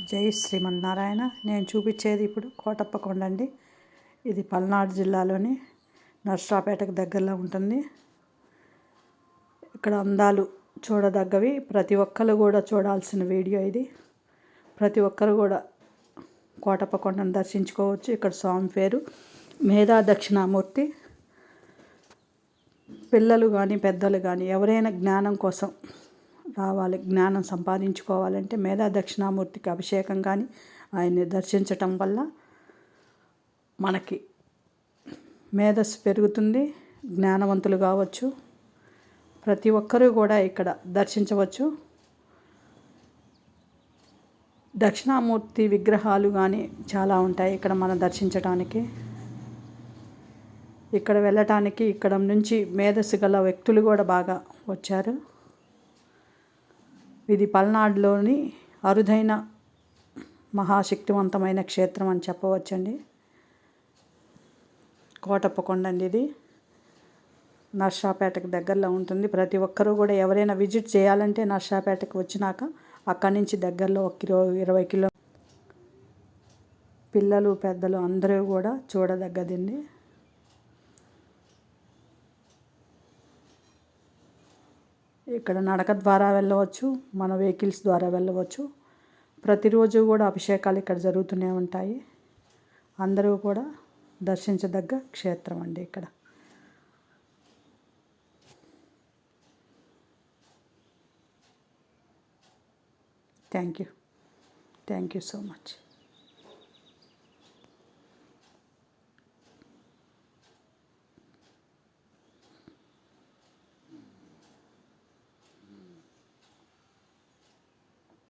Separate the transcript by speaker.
Speaker 1: జై శ్రీమన్నారాయణ. నేను చూపించేది ఇప్పుడు కోటప్ప కొండ అండి. ఇది పల్నాడు జిల్లాలోని నర్సరావుపేటకు దగ్గరలో ఉంటుంది. ఇక్కడ అందాలు చూడదగ్గవి. ప్రతి ఒక్కరు కూడా చూడాల్సిన వీడియో ఇది. ప్రతి ఒక్కరు కూడా కోటప్ప కొండను దర్శించుకోవచ్చు. ఇక్కడ స్వామి పేరు మేధా దక్షిణామూర్తి. పిల్లలు కానీ పెద్దలు కానీ ఎవరైనా జ్ఞానం కోసం రావాలి, జ్ఞానం సంపాదించుకోవాలంటే మేధా దక్షిణామూర్తికి అభిషేకం కానీ ఆయన్ని దర్శించటం వల్ల మనకి మేధస్సు పెరుగుతుంది, జ్ఞానవంతులు కావచ్చు. ప్రతి ఒక్కరూ కూడా ఇక్కడ దర్శించవచ్చు. దక్షిణామూర్తి విగ్రహాలు కానీ చాలా ఉంటాయి ఇక్కడ మనం దర్శించడానికి. ఇక్కడ వెళ్ళటానికి ఇక్కడ నుంచి మేధస్సు గల వ్యక్తులు కూడా బాగా వచ్చారు. ఇది పల్నాడులోని అరుదైన మహాశక్తివంతమైన క్షేత్రం అని చెప్పవచ్చండి. కోటప్ప కొండ అండి. ఇది నర్సరావుపేటకు దగ్గరలో ఉంటుంది. ప్రతి ఒక్కరూ కూడా ఎవరైనా విజిట్ చేయాలంటే నర్సరావుపేటకు వచ్చినాక అక్కడి నుంచి దగ్గరలో 20 కిలో పిల్లలు పెద్దలు అందరూ కూడా చూడదగ్గదండి. ఇక్కడ నడక ద్వారా వెళ్ళవచ్చు, మన వెహికల్స్ ద్వారా వెళ్ళవచ్చు. ప్రతిరోజు కూడా అభిషేకాలు ఇక్కడ జరుగుతూనే ఉంటాయి. అందరూ కూడా దర్శించదగ్గ క్షేత్రం అండి ఇక్కడ. Thank you so much.